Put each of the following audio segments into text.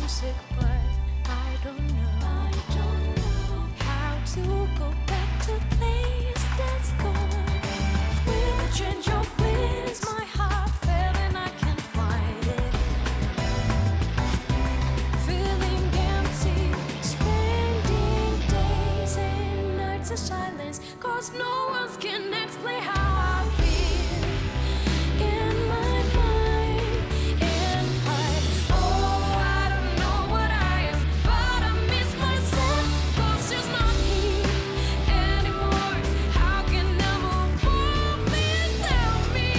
homesick, but I don't know how to go back to the place that's gone. With a change of winds, my heart fell and I can't find it. Feeling empty, spending days and nights of silence, 'cause no one can explain how I feel. In my mind, in high. Oh, I don't know what I am, but I miss myself, 'cause it's not me anymore. How can I move on? Please tell me.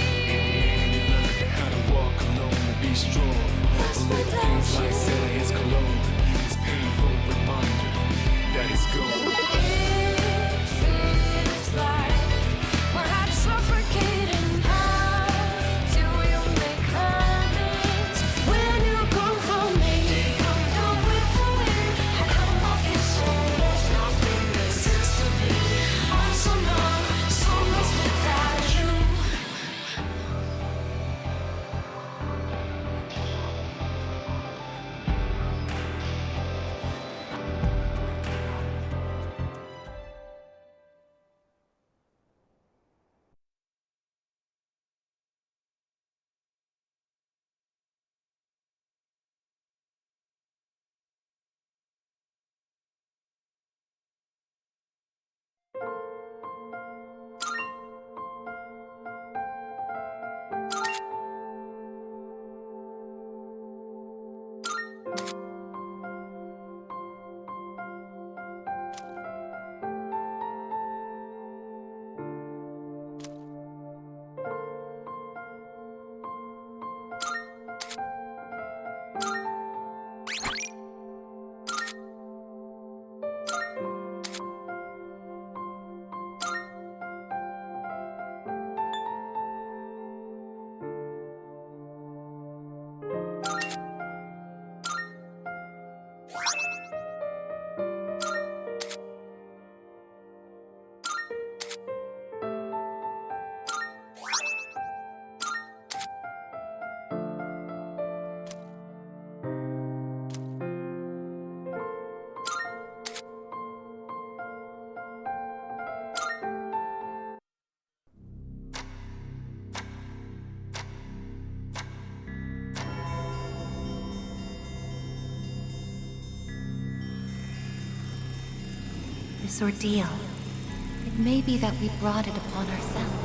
How to walk alone and be strong. Lost Like without S.E.E.S cologne. This painful reminder that it's gone. It feels like my heart's suffocating. How do you make amends when you come from me? Come down with the wind, and I'm off your soul. There's nothing that seems to be. I'm so numb, so lost without you. This ordeal, it may be that we brought it upon ourselves.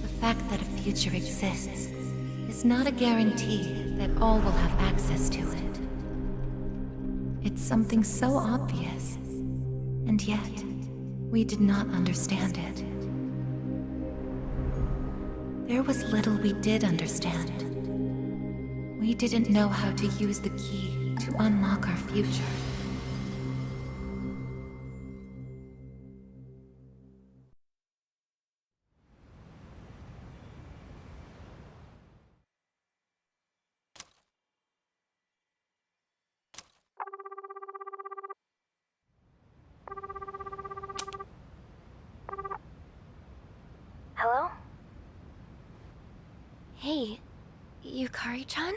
The fact that a future exists is not a guarantee that all will have access to it. It's something so obvious, and yet we did not understand it. There was little we did understand. We didn't know how to use the key to unlock our future. Hello? Hey, Yukari-chan?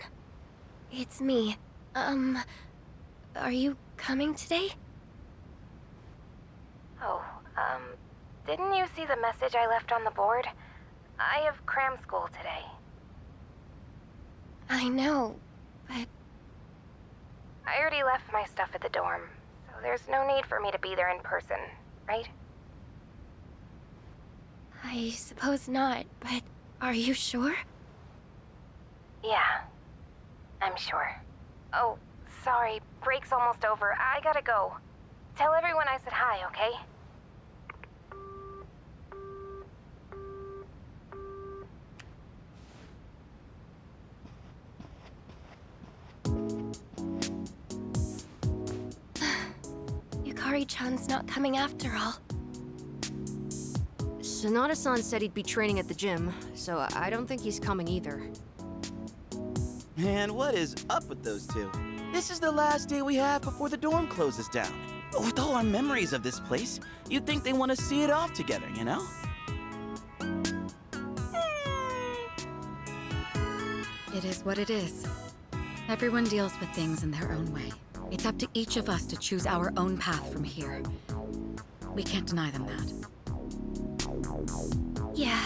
It's me. Are you coming today? Oh, didn't you see the message I left on the board? I have cram school today. I know, but... I already left my stuff at the dorm, so there's no need for me to be there in person, right? I suppose not, but are you sure? Yeah, I'm sure. Oh, Sorry, break's almost over. I gotta go. Tell everyone I said hi, okay? Yukari-chan's not coming after all. Sonata-san said he'd be training at the gym, so I don't think he's coming either. Man, what is up with those two? This is the last day we have before the dorm closes down. With all our memories of this place, you'd think they want to see it off together, you know? It is what it is. Everyone deals with things in their own way. It's up to each of us to choose our own path from here. We can't deny them that. Yeah,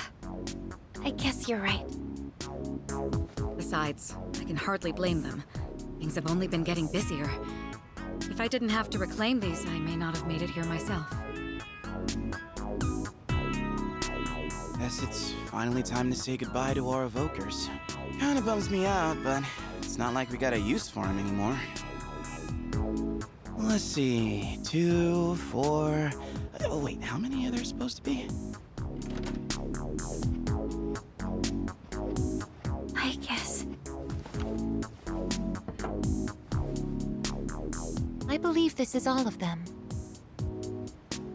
I guess you're right. Besides, I can hardly blame them. Things have only been getting busier. If I didn't have to reclaim these, I may not have made it here myself. Guess it's finally time to say goodbye to our evokers. Kinda bums me out, but it's not like we got a use for them anymore. Let's see, 2, 4... Oh wait, how many are there supposed to be? I guess. I believe this is all of them.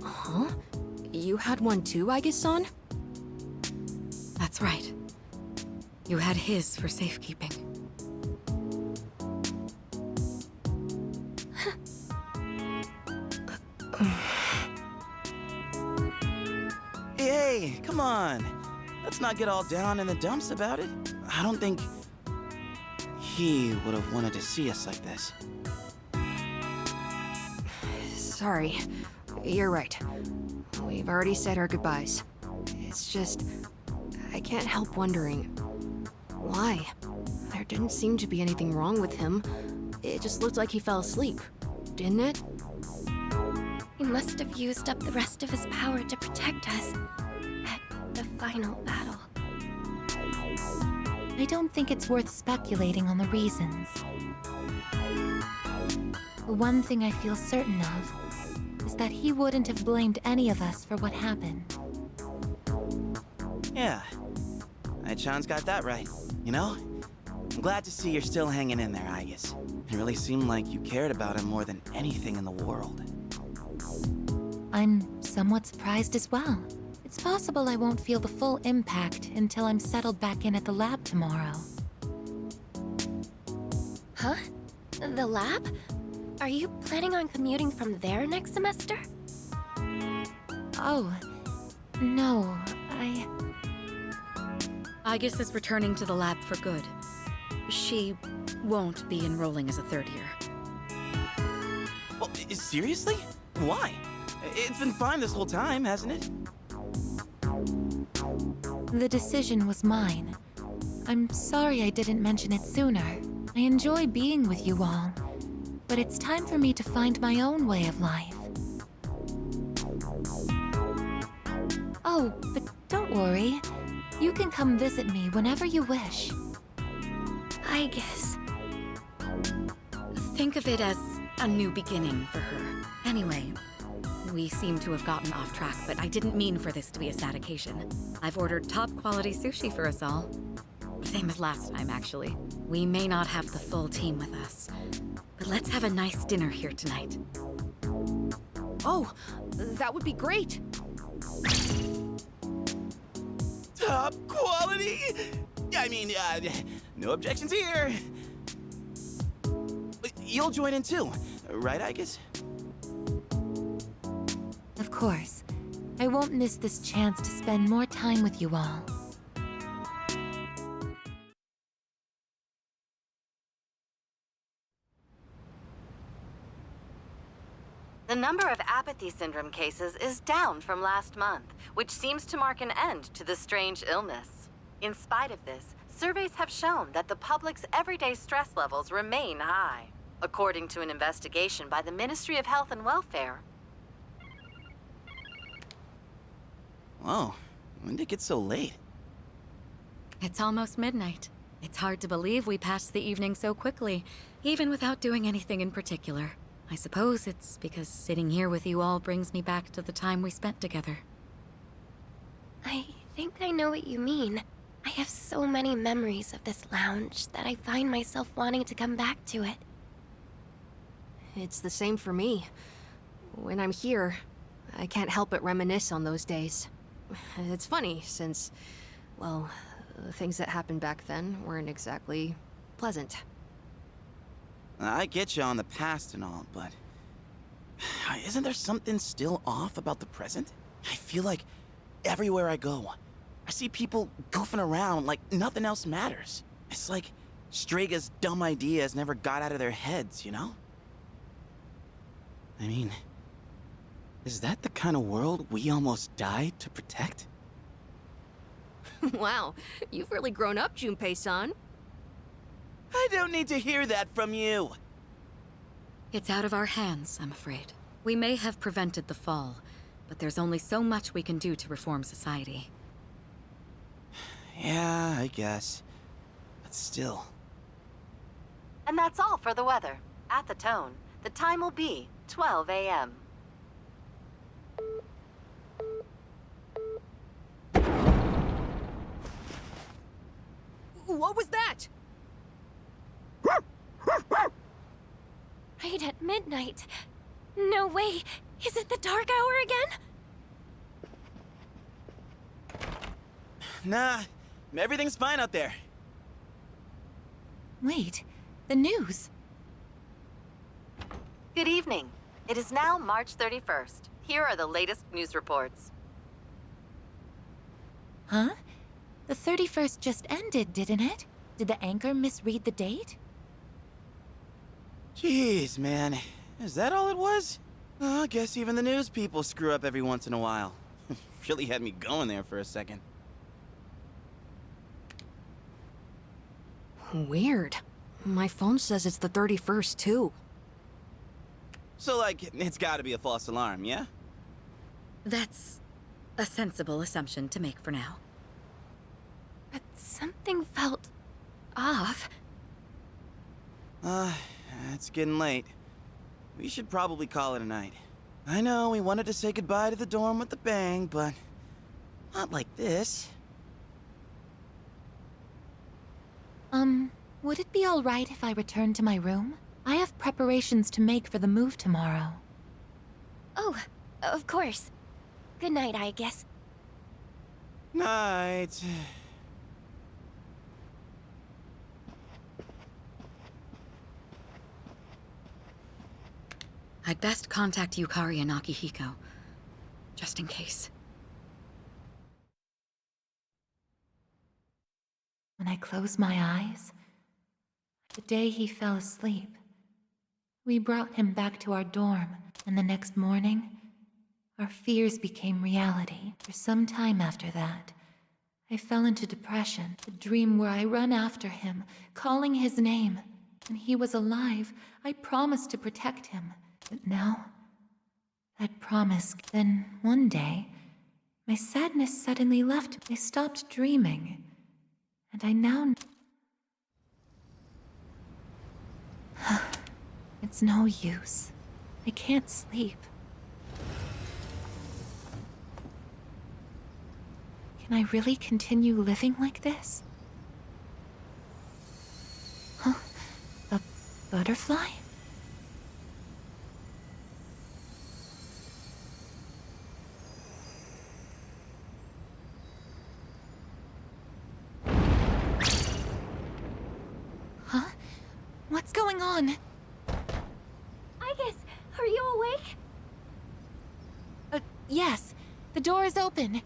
Huh? You had one too, Aigis-san? That's right. You had his for safekeeping. Hey, come on. Let's not get all down in the dumps about it. I don't think he would have wanted to see us like this. Sorry. You're right. We've already said our goodbyes. It's just... I can't help wondering... why? There didn't seem to be anything wrong with him. It just looked like he fell asleep. Didn't it? He must have used up the rest of his power to protect us at the final battle. I don't think it's worth speculating on the reasons. The one thing I feel certain of is that he wouldn't have blamed any of us for what happened. Yeah. Chan's got that right. You know? I'm glad to see you're still hanging in there, Aigis. It really seemed like you cared about him more than anything in the world. I'm somewhat surprised as well. It's possible I won't feel the full impact until I'm settled back in at the lab tomorrow. Huh? The lab? Are you planning on commuting from there next semester? Oh, no, Aigis is returning to the lab for good. She won't be enrolling as a third year. Well, seriously? Why? It's been fine this whole time, hasn't it? The decision was mine. I'm sorry I didn't mention it sooner. I enjoy being with you all, but it's time for me to find my own way of life. Oh, but don't worry. You can come visit me whenever you wish. I guess. Think of it as a new beginning for her. Anyway, we seem to have gotten off track, but I didn't mean for this to be a sad occasion. I've ordered top-quality sushi for us all. Same as last time, actually. We may not have the full team with us, but let's have a nice dinner here tonight. Oh, that would be great! Top quality? I mean, no objections here. You'll join in too, right, Aigis? Of course. I won't miss this chance to spend more time with you all. The number of apathy syndrome cases is down from last month, which seems to mark an end to the strange illness. In spite of this, surveys have shown that the public's everyday stress levels remain high, according to an investigation by the Ministry of Health and Welfare. Whoa, when did it get so late? It's almost midnight. It's hard to believe we passed the evening so quickly, even without doing anything in particular. I suppose it's because sitting here with you all brings me back to the time we spent together. I think I know what you mean. I have so many memories of this lounge that I find myself wanting to come back to it. It's the same for me. When I'm here, I can't help but reminisce on those days. It's funny, since, well, the things that happened back then weren't exactly pleasant. I get you on the past and all, but isn't there something still off about the present? I feel like everywhere I go, I see people goofing around like nothing else matters. It's like Strega's dumb ideas never got out of their heads, you know? I mean, is that the kind of world we almost died to protect? Wow, you've really grown up, Junpei-san. I don't need to hear that from you. It's out of our hands, I'm afraid. We may have prevented the fall, but there's only so much we can do to reform society. Yeah, I guess. But still. And that's all for the weather. At the tone, the time will be 12 a.m. What was that? Right at midnight. No way. Is it the dark hour again? Nah, everything's fine out there. Wait, the news. Good evening. It is now March 31st. Here are the latest news reports. Huh? The 31st just ended, didn't it? Did the anchor misread the date? Jeez, man. Is that all it was? I guess even the news people screw up every once in a while. Really had me going there for a second. Weird. My phone says it's the 31st, too. So, like, it's gotta be a false alarm, yeah? That's a sensible assumption to make for now. But something felt off. It's getting late. We should probably call it a night. I know we wanted to say goodbye to the dorm with a bang, but not like this. Would it be all right if I returned to my room? I have preparations to make for the move tomorrow. Oh, of course. Good night, I guess. Night. I'd best contact Yukari and Akihiko, just in case. When I close my eyes, the day he fell asleep, we brought him back to our dorm, and the next morning, our fears became reality. For some time after that, I fell into depression, a dream where I run after him, calling his name. When he was alive, I promised to protect him. But now, that promise, then one day, my sadness suddenly left. I stopped dreaming, and I now... It's no use. I can't sleep. Can I really continue living like this? Huh? A butterfly? Huh? What's going on? Aigis, are you awake? Yes. The door is open.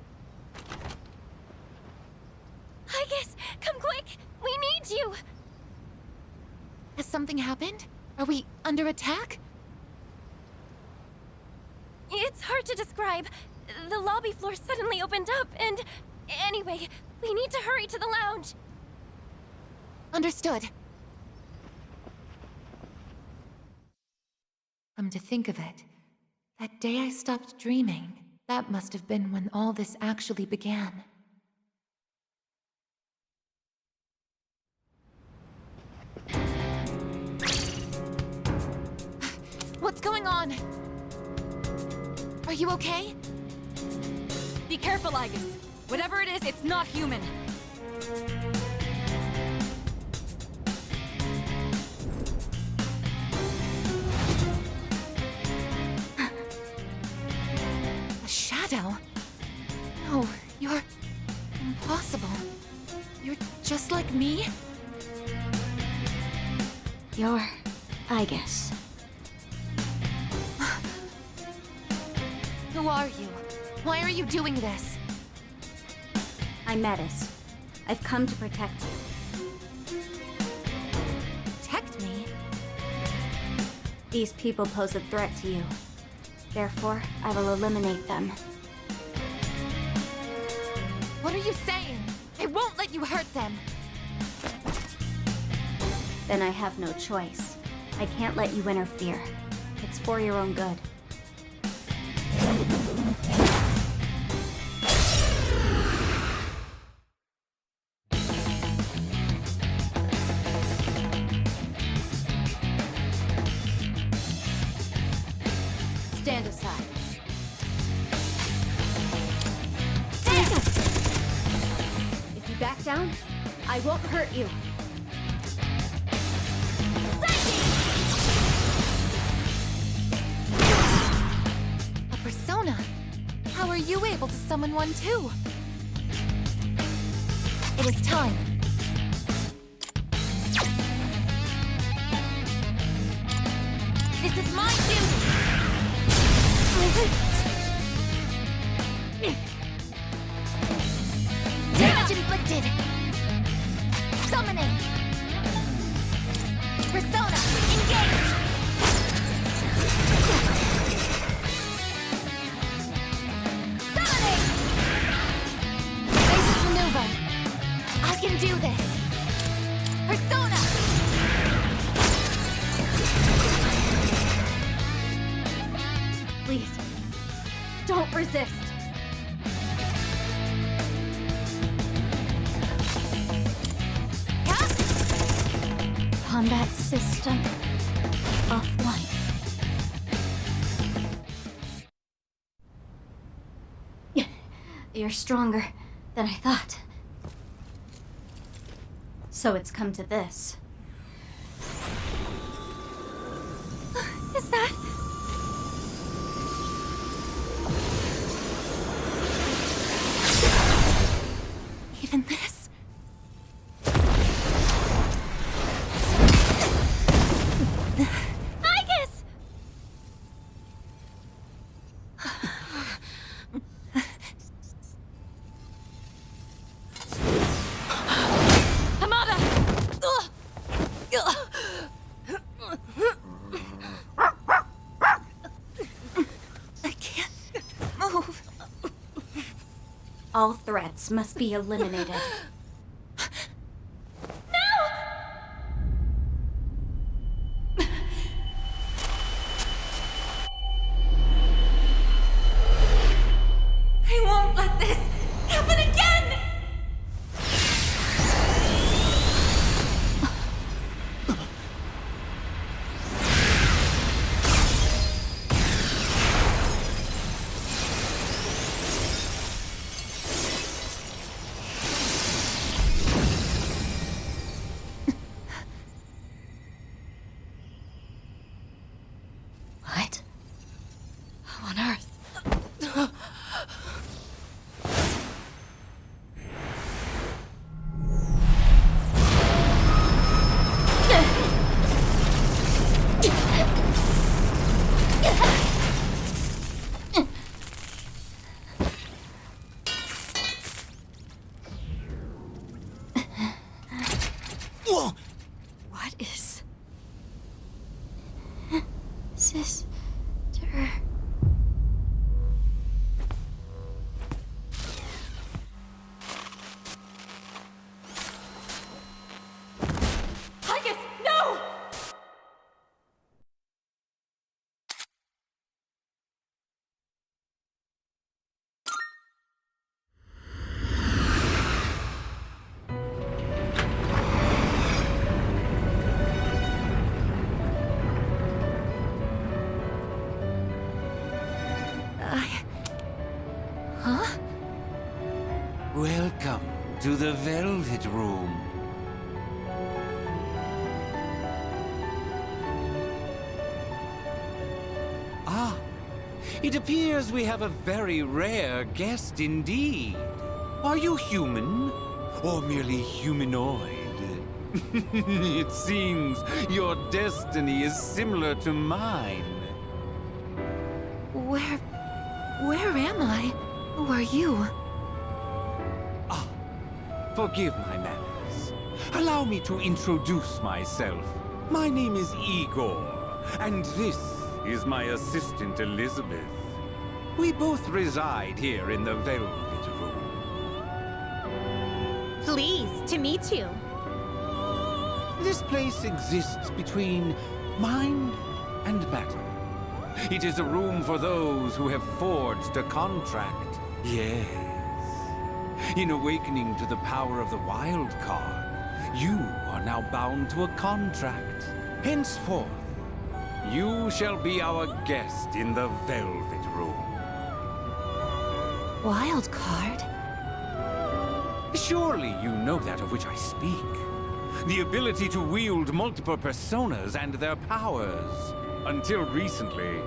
Aigis, come quick! We need you! Has something happened? Are we under attack? It's hard to describe. The lobby floor suddenly opened up, and... Anyway, we need to hurry to the lounge. Understood. Come to think of it, that day I stopped dreaming, that must have been when all this actually began. What's going on? Are you okay? Be careful, Aigis. Whatever it is, it's not human. A shadow? No, you're impossible. You're just like me? You're Aigis. Who are you? Why are you doing this? I'm S.E.E.S. I've come to protect you. Protect me? These people pose a threat to you. Therefore, I will eliminate them. What are you saying? I won't let you hurt them! Then I have no choice. I can't let you interfere. It's for your own good. Stand aside. If you back down, I won't hurt you. A persona? How are you able to summon one too? It is time. This is my duty! Damage inflicted! Summoning! Persona, engage! Summoning! Basic maneuver. I can do this! Persona! Please, don't resist. Combat system offline. You're stronger than I thought. So it's come to this. Is that... even this? Aigis! Hamada! I can't move. All threats must be eliminated. I won't let this happen again! What? How on earth? Whoa! What is... Sister. Aigis, no! the Velvet Room. Ah, it appears we have a very rare guest indeed. Are you human? Or merely humanoid? It seems your destiny is similar to mine. Where am I? Who are you? Ah, forgive my manners. Allow me to introduce myself. My name is Igor, and this is my assistant Elizabeth. We both reside here in the Velvet Room. Pleased to meet you. This place exists between mind and matter. It is a room for those who have forged a contract. Yes. In awakening to the power of the wild card, you are now bound to a contract. Henceforth, you shall be our guest in the Velvet Room. Wild card? Surely you know that of which I speak. The ability to wield multiple personas and their powers. Until recently,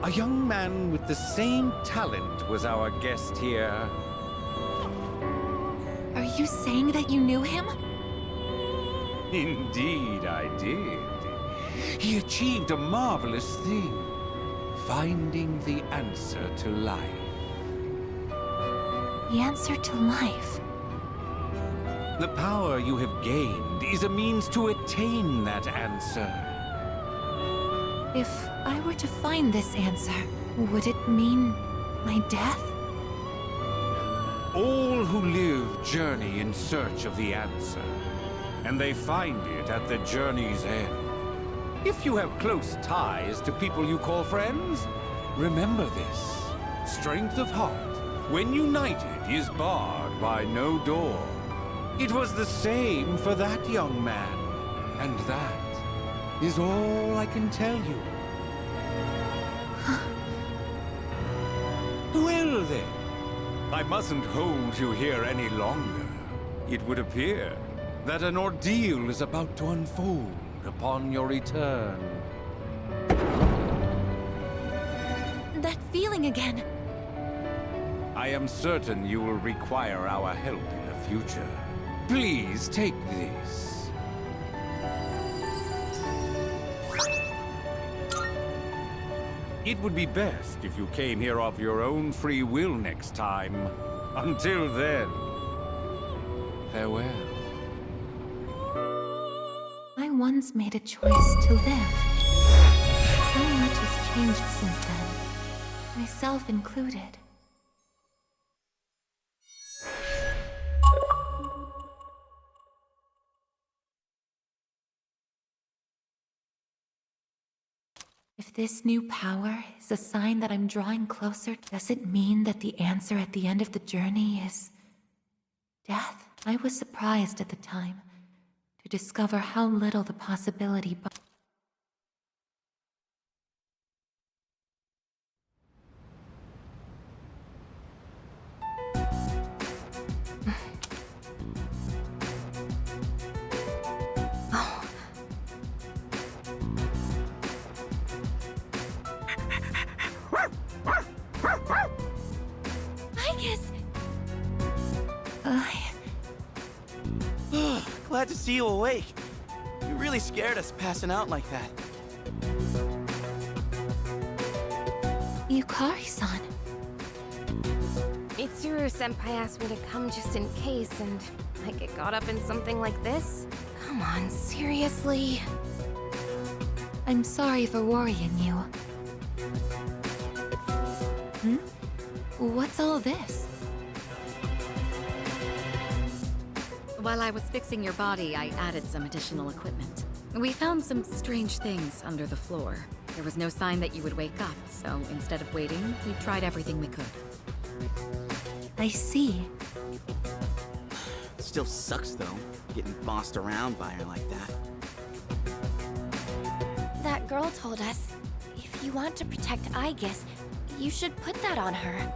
a young man with the same talent was our guest here. Are you saying that you knew him? Indeed, I did. He achieved a marvelous thing, finding the answer to life. The answer to life? The power you have gained is a means to attain that answer. If I were to find this answer, would it mean my death? All who live journey in search of the answer, and they find it at the journey's end. If you have close ties to people you call friends, remember this. Strength of heart, when united, is barred by no door. It was the same for that young man, and that is all I can tell you. Well then, I mustn't hold you here any longer. It would appear that an ordeal is about to unfold upon your return. That feeling again. I am certain you will require our help in the future. Please take this. It would be best if you came here of your own free will next time. Until then, farewell. I once made a choice to live. So much has changed since then, myself included. If this new power is a sign that I'm drawing closer, does it mean that the answer at the end of the journey is death? I was surprised at the time to discover how little the possibility Glad to see you awake. You really scared us passing out like that. Yukari-san. Mitsuru-senpai asked me to come just in case, and I get caught up in something like this? Come on, seriously? I'm sorry for worrying you. What's all this? While I was fixing your body, I added some additional equipment. We found some strange things under the floor. There was no sign that you would wake up, so instead of waiting, we tried everything we could. I see. Still sucks though, getting bossed around by her like that. That girl told us, if you want to protect Aigis, you should put that on her.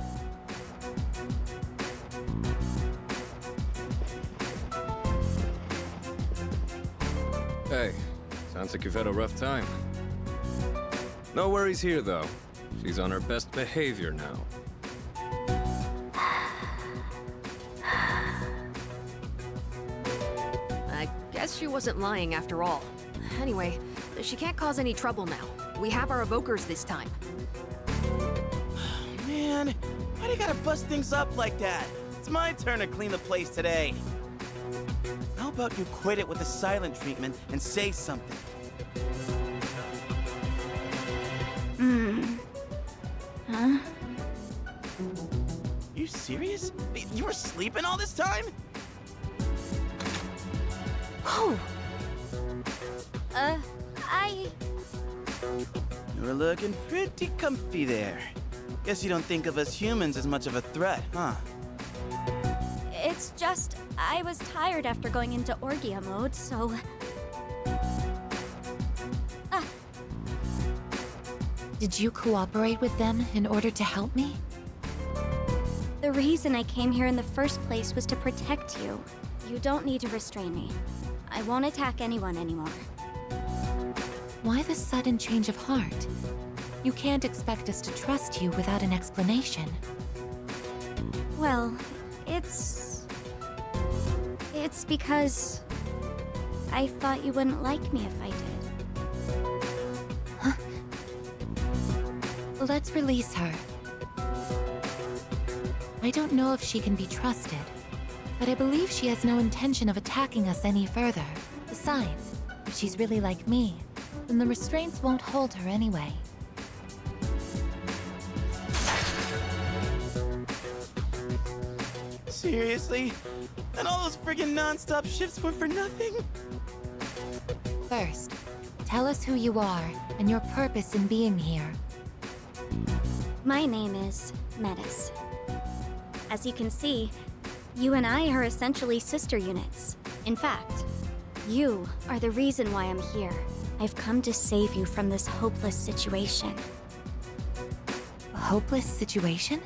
Hey, sounds like you've had a rough time. No worries here, though. She's on her best behavior now. I guess she wasn't lying after all. Anyway, she can't cause any trouble now. We have our evokers this time. Man, why do you gotta bust things up like that? It's my turn to clean the place today. How about you quit it with the silent treatment and say something? Huh? You serious? You were sleeping all this time? Oh! You were looking pretty comfy there. Guess you don't think of us humans as much of a threat, huh? It's just, I was tired after going into Orgia mode, so... Did you cooperate with them in order to help me? The reason I came here in the first place was to protect you. You don't need to restrain me. I won't attack anyone anymore. Why the sudden change of heart? You can't expect us to trust you without an explanation. Well, it's because... I thought you wouldn't like me if I did. Huh? Let's release her. I don't know if she can be trusted, but I believe she has no intention of attacking us any further. Besides, if she's really like me, then the restraints won't hold her anyway. Seriously? And all those friggin' non-stop shifts were for nothing? First, tell us who you are and your purpose in being here. My name is Metis. As you can see, you and I are essentially sister units. In fact, you are the reason why I'm here. I've come to save you from this hopeless situation. A hopeless situation?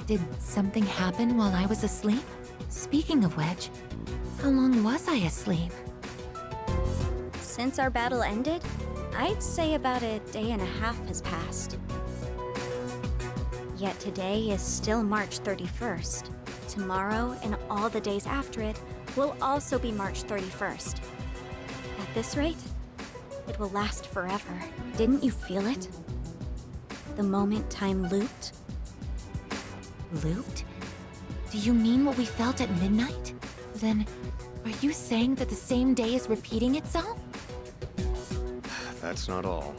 Did something happen while I was asleep? Speaking of which, how long was I asleep? Since our battle ended, I'd say about a day and a half has passed. Yet today is still March 31st. Tomorrow and all the days after it will also be March 31st. At this rate, it will last forever. Didn't you feel it? The moment time looped? Looped? Do you mean what we felt at midnight? Then, are you saying that the same day is repeating itself? That's not all.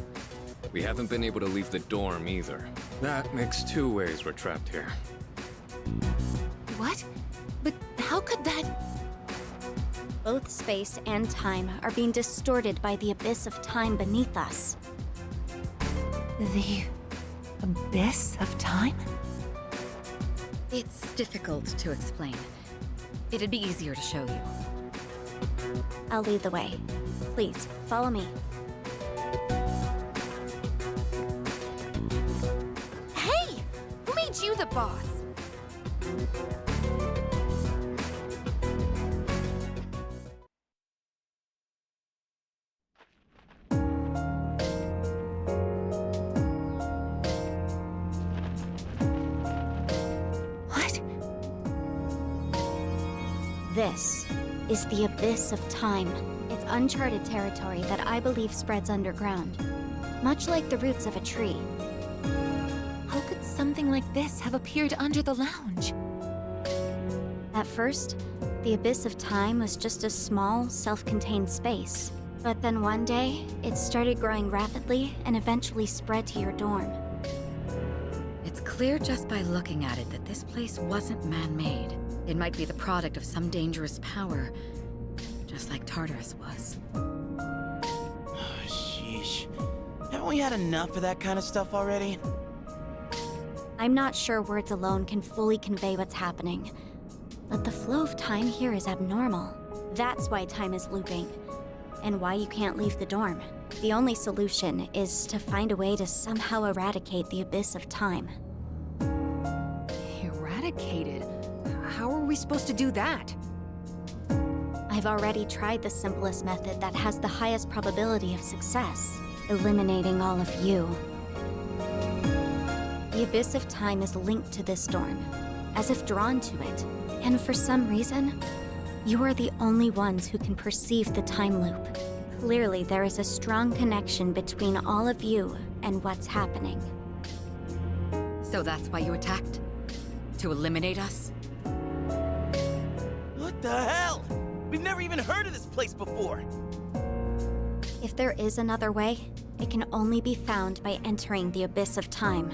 We haven't been able to leave the dorm either. That makes two ways we're trapped here. What? But how could that... Both space and time are being distorted by the abyss of time beneath us. The... abyss of time? It's difficult to explain. It'd be easier to show you. I'll lead the way. Please, follow me. Hey! Who made you the boss? What? This is the abyss of time. It's uncharted territory that I believe spreads underground, much like the roots of a tree. How could something like this have appeared under the lounge? At first, the abyss of time was just a small, self-contained space. But then one day, it started growing rapidly and eventually spread to your dorm. It's clear just by looking at it that this place wasn't man-made. It might be the product of some dangerous power, just like Tartarus was. Sheesh. Haven't we had enough of that kind of stuff already? I'm not sure words alone can fully convey what's happening, but the flow of time here is abnormal. That's why time is looping, and why you can't leave the dorm. The only solution is to find a way to somehow eradicate the abyss of time. Eradicated? How are we supposed to do that? I've already tried the simplest method that has the highest probability of success, eliminating all of you. The Abyss of Time is linked to this storm, as if drawn to it, and for some reason, you are the only ones who can perceive the time loop. Clearly, there is a strong connection between all of you and what's happening. So that's why you attacked? To eliminate us? What the hell? We've never even heard of this place before. If there is another way, it can only be found by entering the Abyss of Time.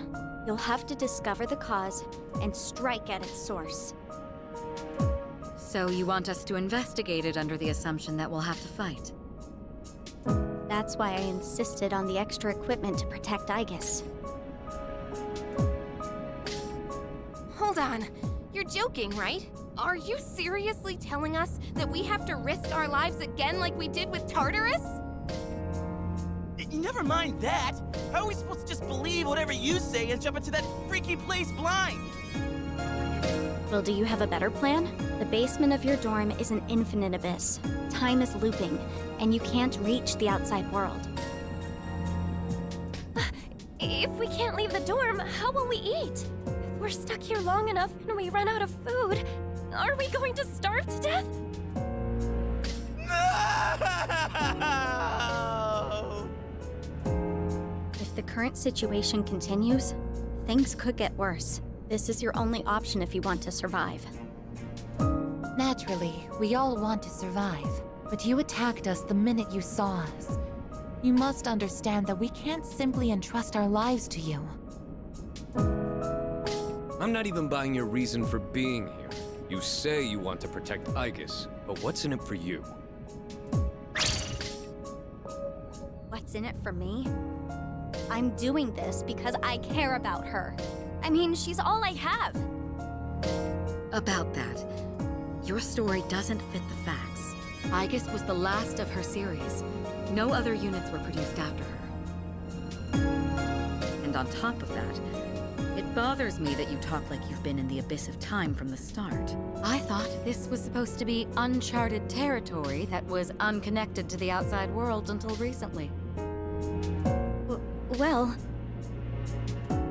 You'll have to discover the cause and strike at its source. So you want us to investigate it under the assumption that we'll have to fight? That's why I insisted on the extra equipment to protect Aigis. Hold on. You're joking, right? Are you seriously telling us that we have to risk our lives again like we did with Tartarus? Never mind that. How are we supposed to just believe whatever you say and jump into that freaky place blind? Well, do you have a better plan? The basement of your dorm is an infinite abyss. Time is looping, and you can't reach the outside world. If we can't leave the dorm, how will we eat? If we're stuck here long enough and we run out of food, are we going to starve to death? No! If the current situation continues, things could get worse. This is your only option if you want to survive. Naturally, we all want to survive. But you attacked us the minute you saw us. You must understand that we can't simply entrust our lives to you. I'm not even buying your reason for being here. You say you want to protect Aigis, but what's in it for you? What's in it for me? I'm doing this because I care about her. I mean, she's all I have. About that, your story doesn't fit the facts. Aigis was the last of her series. No other units were produced after her. And on top of that, it bothers me that you talk like you've been in the Abyss of Time from the start. I thought this was supposed to be uncharted territory that was unconnected to the outside world until recently. Well...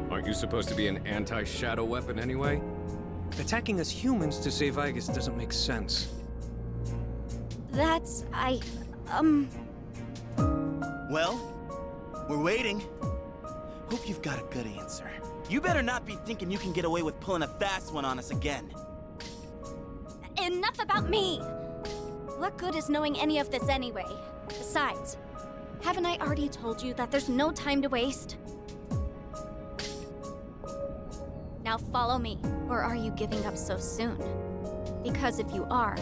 Aren't you supposed to be an anti-shadow weapon anyway? Attacking us humans to save Aigis doesn't make sense. That's... Well, we're waiting. Hope you've got a good answer. You better not be thinking you can get away with pulling a fast one on us again. Enough about me! What good is knowing any of this anyway? Besides, haven't I already told you that there's no time to waste? Now follow me, or are you giving up so soon? Because if you are,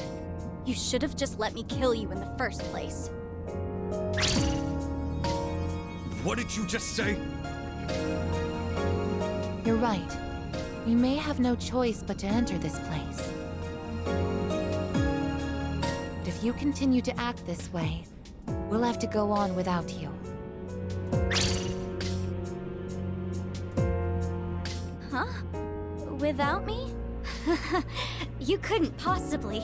you should have just let me kill you in the first place. What did you just say? You're right. We may have no choice but to enter this place. But if you continue to act this way, we'll have to go on without you. Huh? Without me? You couldn't possibly.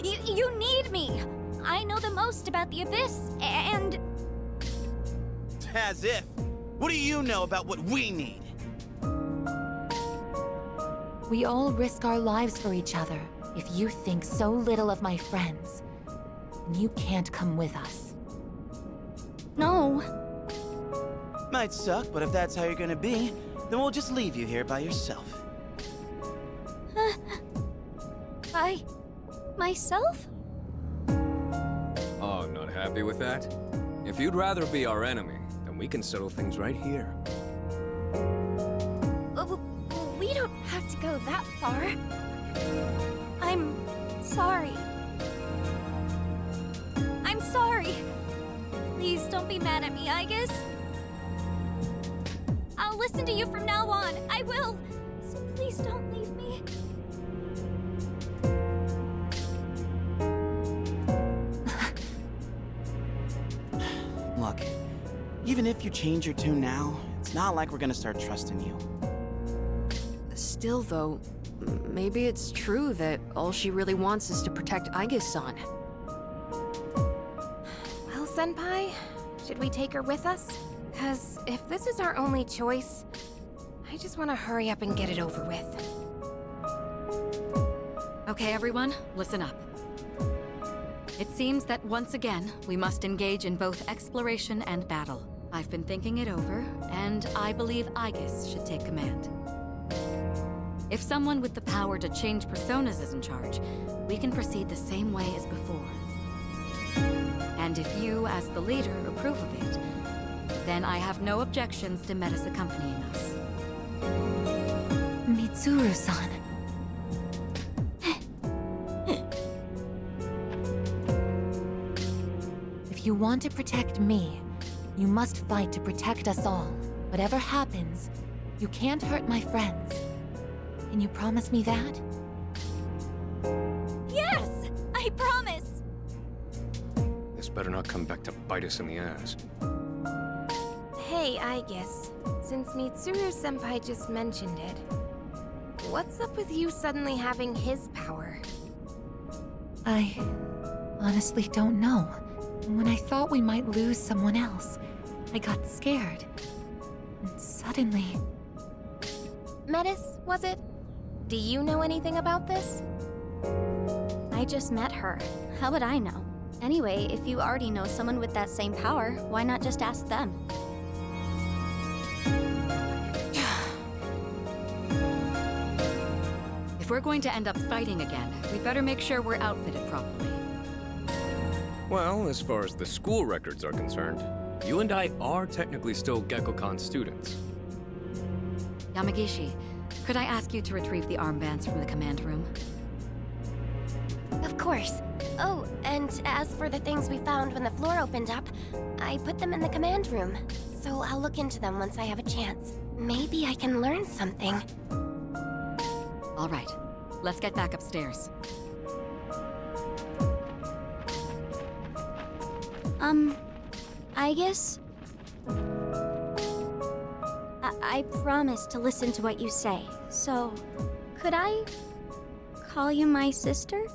You need me! I know the most about the Abyss, and... As if. What do you know about what we need? We all risk our lives for each other. If you think so little of my friends, then you can't come with us. No. Might suck, but if that's how you're gonna be, then we'll just leave you here by yourself. By... myself? Oh, not happy with that? If you'd rather be our enemy, then we can settle things right here. We don't have to go that far. I'm sorry. I'm sorry. Please don't be mad at me, Aigis. I'll listen to you from now on. I will. So please don't leave me. Look, even if you change your tune now, it's not like we're gonna start trusting you. Still, though, maybe it's true that all she really wants is to protect Aigis-san. Well, Senpai, should we take her with us? 'Cause if this is our only choice, I just want to hurry up and get it over with. Okay, everyone, listen up. It seems that once again, we must engage in both exploration and battle. I've been thinking it over, and I believe Aigis should take command. If someone with the power to change personas is in charge, we can proceed the same way as before. And if you, as the leader, approve of it, then I have no objections to Metis accompanying us. Mitsuru-san. If you want to protect me, you must fight to protect us all. Whatever happens, you can't hurt my friends. Can you promise me that? Yes! I promise! This better not come back to bite us in the ass. Hey, Aigis, since Mitsuru-senpai just mentioned it, what's up with you suddenly having his power? I honestly don't know. When I thought we might lose someone else, I got scared. And suddenly... Metis, was it? Do you know anything about this? I just met her. How would I know? Anyway, if you already know someone with that same power, why not just ask them? If we're going to end up fighting again, we'd better make sure we're outfitted properly. Well, as far as the school records are concerned, you and I are technically still Gekkokan students. Yamagishi, could I ask you to retrieve the armbands from the command room? Of course. Oh, and as for the things we found when the floor opened up, I put them in the command room. So I'll look into them once I have a chance. Maybe I can learn something. All right, let's get back upstairs. Aigis? I promise to listen to what you say, so could I call you my sister?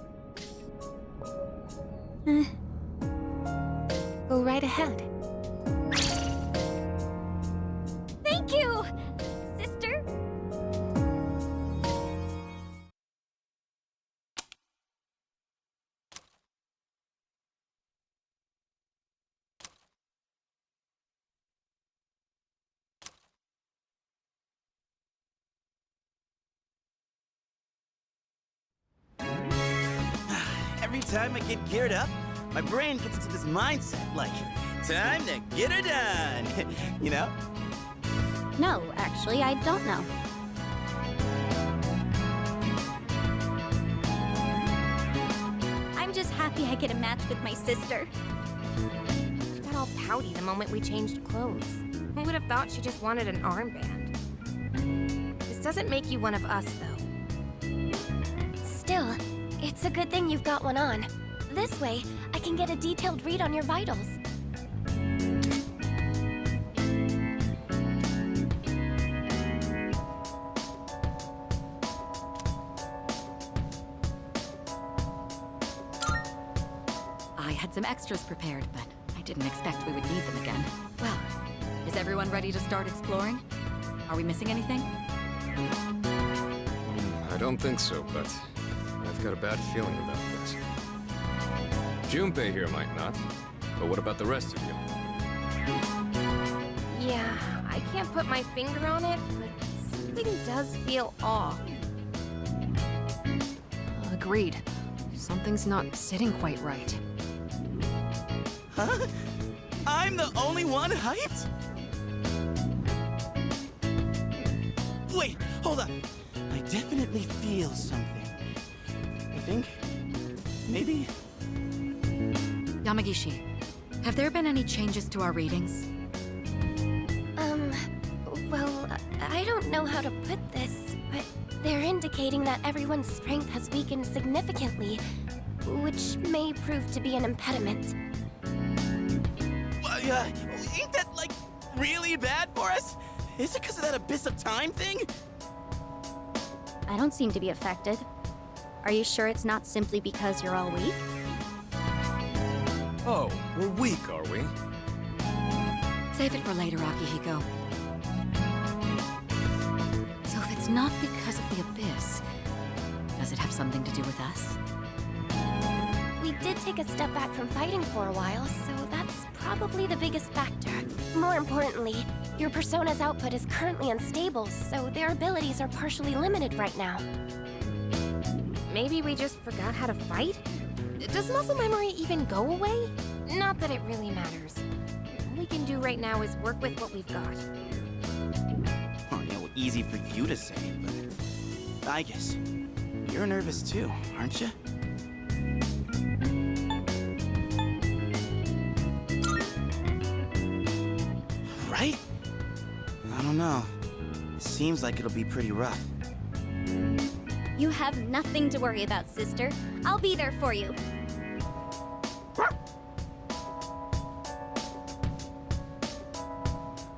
Go right ahead. Thank you, sister! Every time I get geared up, my brain gets into this mindset like, time to get her done. You know? No, actually, I don't know. I'm just happy I get a match with my sister. She got all pouty the moment we changed clothes. Who would have thought she just wanted an armband? This doesn't make you one of us, though. Still, it's a good thing you've got one on. This way, I can get a detailed read on your vitals. I had some extras prepared, but I didn't expect we would need them again. Well, is everyone ready to start exploring? Are we missing anything? I don't think so, but I've got a bad feeling about this. Junpei here might not, but what about the rest of you? Yeah, I can't put my finger on it, but something does feel off. Agreed. Something's not sitting quite right. Huh? I'm the only one hyped? Wait, hold on. I definitely feel something. I think... maybe... Yamagishi, have there been any changes to our readings? Well, I don't know how to put this, but they're indicating that everyone's strength has weakened significantly, which may prove to be an impediment. Ain't that, like, really bad for us? Is it because of that Abyss of Time thing? I don't seem to be affected. Are you sure it's not simply because you're all weak? Oh, we're weak, are we? Save it for later, Akihiko. So if it's not because of the Abyss, does it have something to do with us? We did take a step back from fighting for a while, so that's probably the biggest factor. More importantly, your Persona's output is currently unstable, so their abilities are partially limited right now. Maybe we just forgot how to fight? Does muscle memory even go away? Not that it really matters. All we can do right now is work with what we've got. Oh, yeah, well, easy for you to say, but... Aigis, you're nervous too, aren't you? Right? I don't know. It seems like it'll be pretty rough. You have nothing to worry about, sister. I'll be there for you.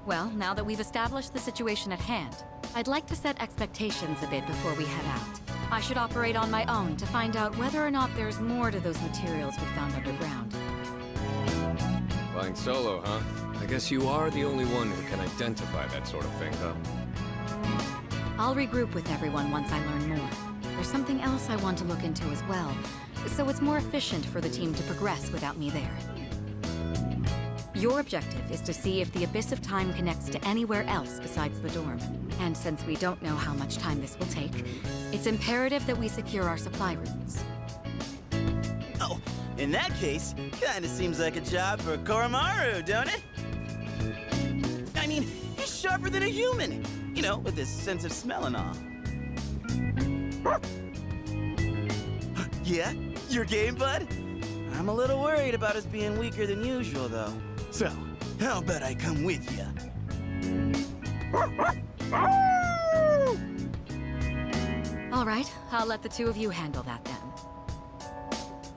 Well, now that we've established the situation at hand, I'd like to set expectations a bit before we head out. I should operate on my own to find out whether or not there's more to those materials we found underground. Flying solo, huh? I guess you are the only one who can identify that sort of thing, though. I'll regroup with everyone once I learn more. There's something else I want to look into as well, so it's more efficient for the team to progress without me there. Your objective is to see if the Abyss of Time connects to anywhere else besides the dorm. And since we don't know how much time this will take, it's imperative that we secure our supply routes. Oh, in that case, kinda seems like a job for Koromaru, don't it? I mean, he's sharper than a human. You know, with his sense of smell and all. Yeah? Your game, bud? I'm a little worried about us being weaker than usual, though. So, how about I come with ya? All right, I'll let the two of you handle that then.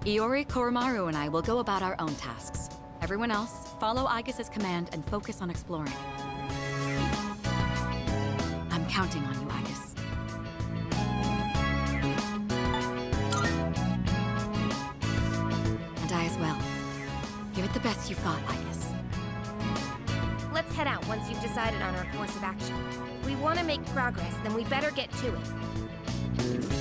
Iori, Koromaru, and I will go about our own tasks. Everyone else, follow Aigis' command and focus on exploring. I'm counting on you, Aigis. And I as well. Give it the best you've got, Aigis. Let's head out once you've decided on our course of action. If we want to make progress, then we better get to it.